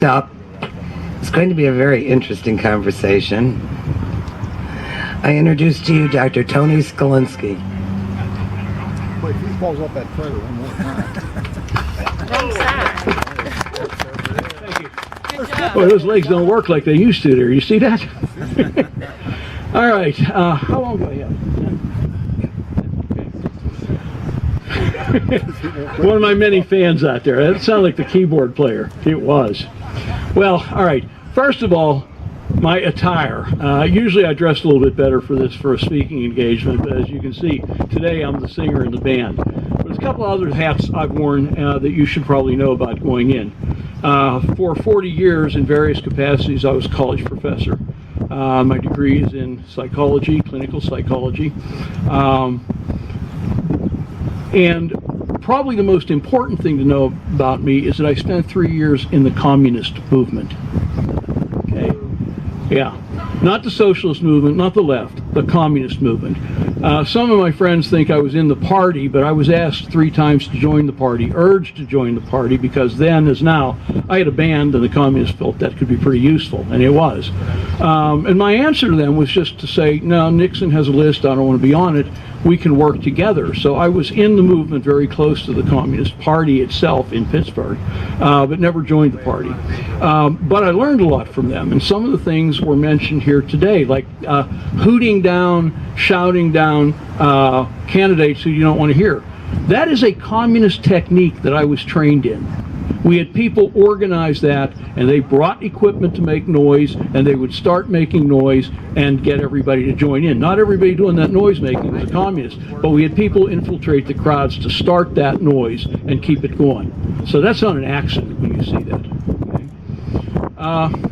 Up. It's going to be a very interesting conversation. I introduce to you Dr. Tony Skalinsky. Wait, he falls off that trailer one more time. Thank you. Boy, those legs don't work like they used to there. You see that? All right. How long do I have? One of my many fans out there. That sounded like the keyboard player. It was. Well, all right. First of all, my attire. Usually I dress a little bit better for a speaking engagement, but as you can see, today I'm the singer in the band. But there's a couple other hats I've worn that you should probably know about going in. For 40 years in various capacities, I was a college professor. My degree is in psychology, clinical psychology. And probably the most important thing to know about me is that I spent 3 years in the communist movement. Okay? Yeah. Not the socialist movement, not the left, the communist movement. Some of my friends think I was in the party, but I was asked 3 times to join the party, urged to join the party, because then, as now, I had a band and the communists felt that could be pretty useful, and it was. And my answer to them was just to say, no, Nixon has a list, I don't want to be on it, we can work together. So I was in the movement very close to the Communist Party itself in Pittsburgh, but never joined the party. But I learned a lot from them, and some of the things were mentioned here today, like hooting down, shouting down candidates who you don't want to hear. That is a communist technique that I was trained in. We had people organize that, and they brought equipment to make noise, and they would start making noise and get everybody to join in. Not everybody doing that noise making was a communist, but we had people infiltrate the crowds to start that noise and keep it going. So that's not an accident when you see that. Okay?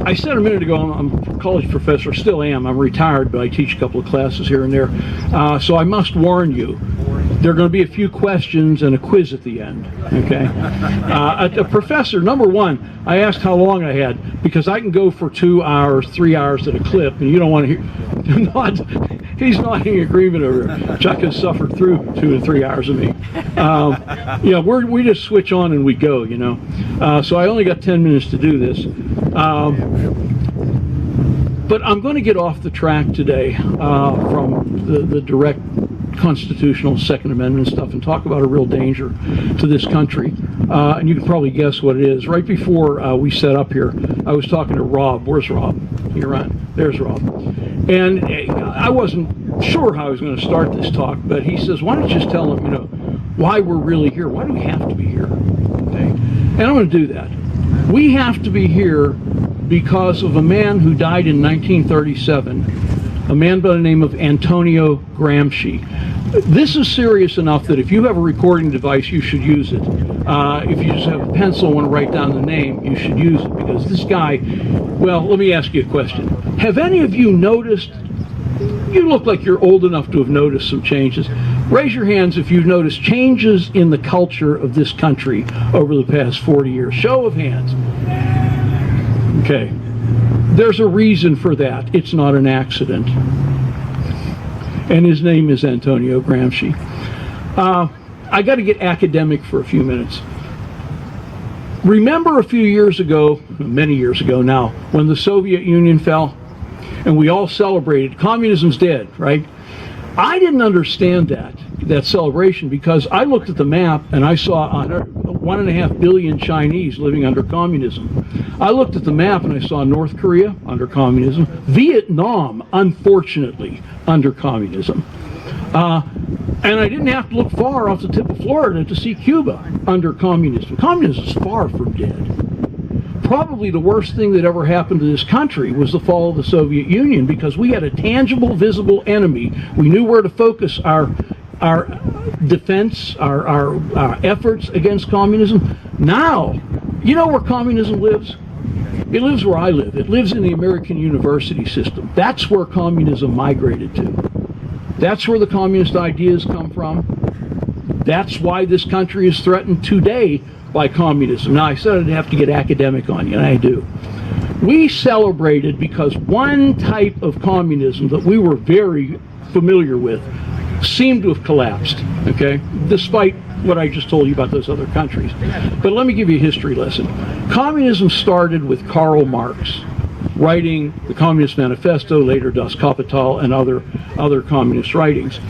I said a minute ago I'm a college professor, still am. I'm retired, but I teach a couple of classes here and there. So I must warn you, there are going to be a few questions and a quiz at the end, okay? A professor, number one, I asked how long I had, because I can go for 2 hours, 3 hours at a clip, and you don't want to hear, he's nodding agreement over there. Chuck has suffered through 2 to 3 hours of me. Yeah, we just switch on and we go, you know. So I only got 10 minutes to do this. But I'm going to get off the track today from the direct constitutional Second Amendment stuff and talk about a real danger to this country. And you can probably guess what it is. Right before we set up here, I was talking to Rob. Where's Rob? You're on. There's Rob. And I wasn't sure how I was going to start this talk, but he says, why don't you just tell them, you know, why we're really here? Why do we have to be here? Okay? And I'm going to do that. We have to be here because of a man who died in 1937, a man by the name of Antonio Gramsci. This is serious enough that if you have a recording device, you should use it. If you just have a pencil and want to write down the name, you should use it, because this guy, well, let me ask you a question. Have any of you noticed, you look like you're old enough to have noticed some changes. Raise your hands if you've noticed changes in the culture of this country over the past 40 years. Show of hands. Okay. There's a reason for that. It's not an accident. And his name is Antonio Gramsci. I got to get academic for a few minutes. Remember a few years ago, many years ago now, when the Soviet Union fell and we all celebrated, communism's dead, right? I didn't understand that celebration, because I looked at the map and I saw 1.5 billion Chinese living under communism. I looked at the map and I saw North Korea under communism, Vietnam, unfortunately, under communism. And I didn't have to look far off the tip of Florida to see Cuba under communism. Communism is far from dead. Probably the worst thing that ever happened to this country was the fall of the Soviet Union, because we had a tangible, visible enemy. We knew where to focus our defense, our efforts against communism. Now, you know where communism lives? It lives where I live. It lives in the American university system. That's where communism migrated to. That's where the communist ideas come from. That's why this country is threatened today by communism. Now, I said I'd have to get academic on you, and I do. We celebrated because one type of communism that we were very familiar with seemed to have collapsed, okay, despite what I just told you about those other countries. But let me give you a history lesson. Communism started with Karl Marx writing the Communist Manifesto, later Das Kapital, and other communist writings.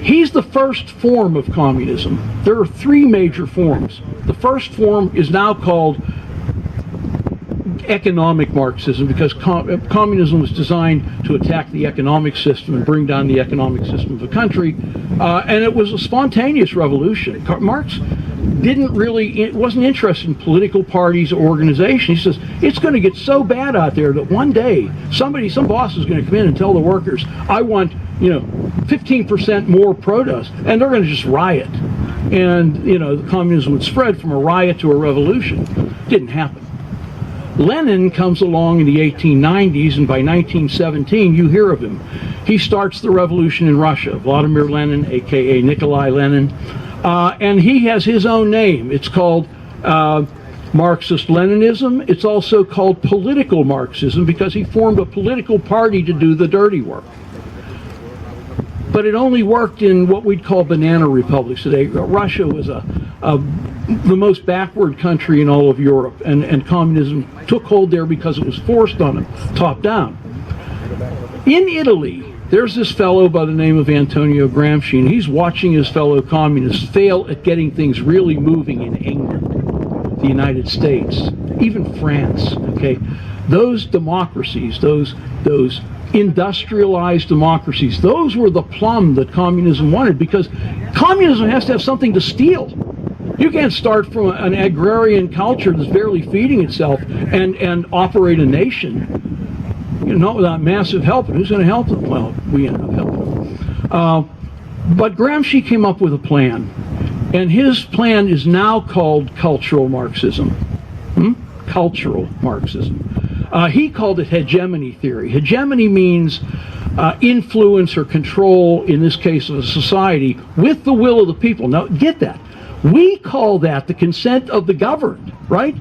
He's the first form of communism. There are three major forms. The first form is now called economic Marxism, because communism was designed to attack the economic system and bring down the economic system of the country, and it was a spontaneous revolution. Marx wasn't interested in political parties or organizations. He says, it's going to get so bad out there that one day some boss is going to come in and tell the workers, I want 15% more protest, and they're going to just riot. And the communism would spread from a riot to a revolution. Didn't happen. Lenin comes along in the 1890s, and by 1917 you hear of him. He starts the revolution in Russia, Vladimir Lenin, aka Nikolai Lenin, and he has his own name. It's called Marxist-Leninism. It's also called political Marxism, because he formed a political party to do the dirty work. But it only worked in what we'd call banana republics today. Russia was the most backward country in all of Europe, and communism took hold there because it was forced on them, top down. In Italy, there's this fellow by the name of Antonio Gramsci, and he's watching his fellow communists fail at getting things really moving in England, the United States, even France, okay? Those democracies, those industrialized democracies, those were the plum that communism wanted, because communism has to have something to steal. You can't start from an agrarian culture that's barely feeding itself and operate a nation, without massive help. And who's going to help them? Well, we end up helping them. But Gramsci came up with a plan, and his plan is now called cultural Marxism. Cultural Marxism. He called it hegemony theory. Hegemony means influence or control, in this case of a society, with the will of the people. Now, get that. We call that the consent of the governed, right?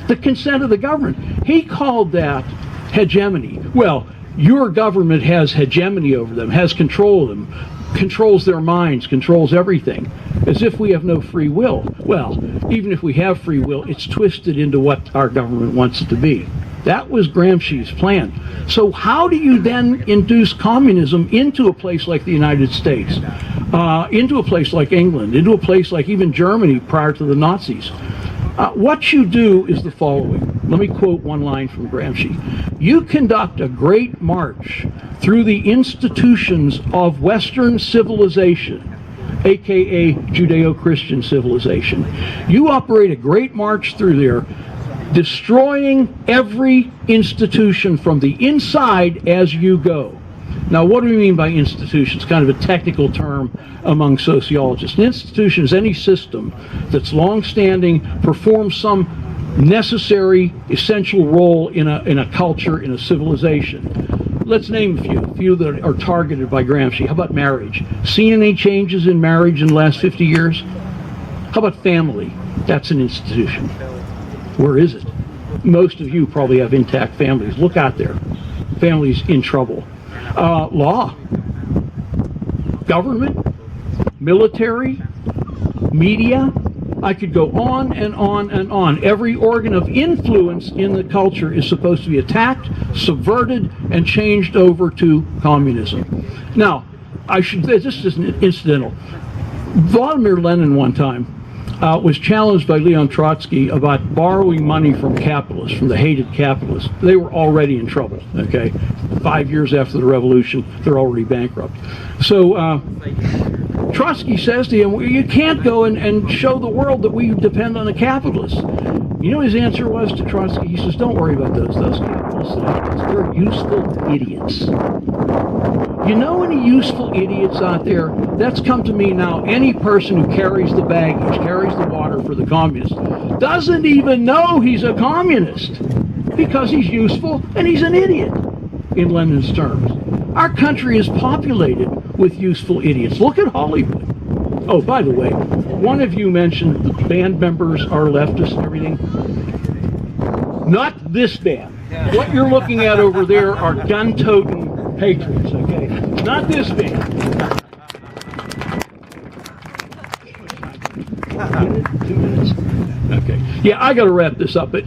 The consent of the governed. He called that hegemony. Well, your government has hegemony over them, has control of them, controls their minds, controls everything, as if we have no free will. Well, even if we have free will, it's twisted into what our government wants it to be. That was Gramsci's plan. So how do you then induce communism into a place like the United States, into a place like England, into a place like even Germany prior to the Nazis? What you do is the following. Let me quote one line from Gramsci. You conduct a great march through the institutions of Western civilization, aka Judeo-Christian civilization. You operate a great march through there, destroying every institution from the inside as you go. Now, what do we mean by institution? It's kind of a technical term among sociologists. An institution is any system that's long-standing, performs some necessary, essential role in a culture, in a civilization. Let's name a few that are targeted by Gramsci. How about marriage? Seen any changes in marriage in the last 50 years? How about family? That's an institution. Where is it? Most of you probably have intact families. Look out there. Families in trouble. Law, government, military, media. I could go on and on and on. Every organ of influence in the culture is supposed to be attacked, subverted, and changed over to communism. Now, this is incidental. Vladimir Lenin one time was challenged by Leon Trotsky about borrowing money from capitalists, from the hated capitalists. They were already in trouble, okay? 5 years after the revolution, they're already bankrupt. So Trotsky says to him, you can't go and show the world that we depend on the capitalists. You know his answer was to Trotsky? He says, don't worry about those. Those capitalists, they're useful idiots. You know any useful idiots out there? That's come to me now. Any person who carries the baggage, carries the water for the communists, doesn't even know he's a communist because he's useful and he's an idiot, in Lenin's terms. Our country is populated with useful idiots. Look at Hollywood. Oh, by the way, one of you mentioned the band members are leftists and everything. Not this band. What you're looking at over there are gun-toting patriots, okay? Not this band. Okay. Yeah, I got to wrap this up, but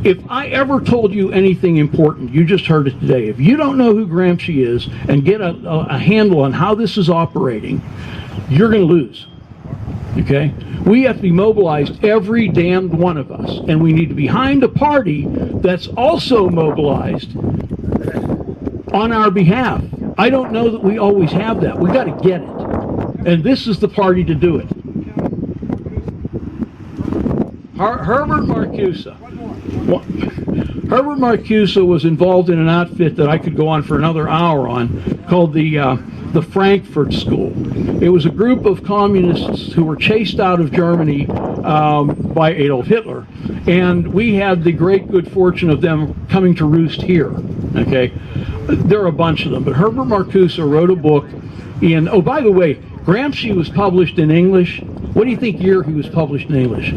if I ever told you anything important, you just heard it today. If you don't know who Gramsci is and get a handle on how this is operating, you're going to lose. Okay? We have to be mobilized, every damned one of us, and we need to be behind a party that's also mobilized on our behalf. I don't know that we always have that. We got to get it. And this is the party to do it. Herbert Marcuse. Herbert Marcuse was involved in an outfit that I could go on for another hour on, called the Frankfurt School. It was a group of communists who were chased out of Germany by Adolf Hitler, and we had the great good fortune of them coming to roost here. Okay, there are a bunch of them, but Herbert Marcuse wrote a book in. Oh, by the way, Gramsci was published in English. What do you think year he was published in English?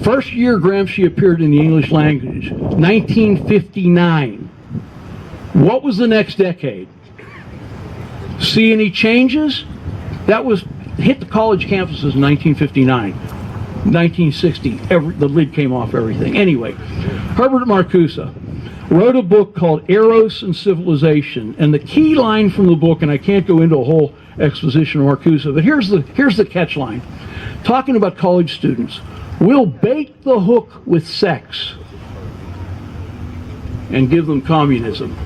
First year Gramsci appeared in the English language, 1959. What was the next decade? See any changes? That was hit the college campuses in 1959. 1960, the lid came off everything. Anyway, Herbert Marcuse wrote a book called Eros and Civilization, and the key line from the book, and I can't go into a whole exposition of Marcuse, but here's the catch line. Talking about college students, we'll bait the hook with sex and give them communism.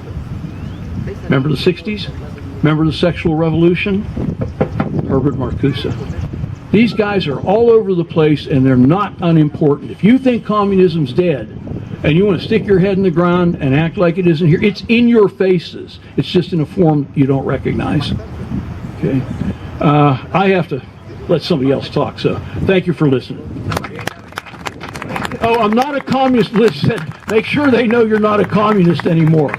Remember the 60s? Remember the sexual revolution? Herbert Marcuse. These guys are all over the place, and they're not unimportant. If you think communism's dead and you want to stick your head in the ground and act like it isn't here, it's in your faces. It's just in a form you don't recognize. Okay? I have to let somebody else talk, so thank you for listening. Oh, I'm not a communist. Listen, make sure they know you're not a communist anymore.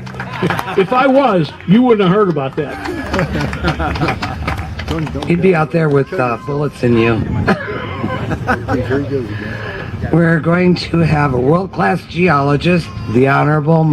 If I was, you wouldn't have heard about that. He'd be out there with bullets in you. We're going to have a world-class geologist, the Honorable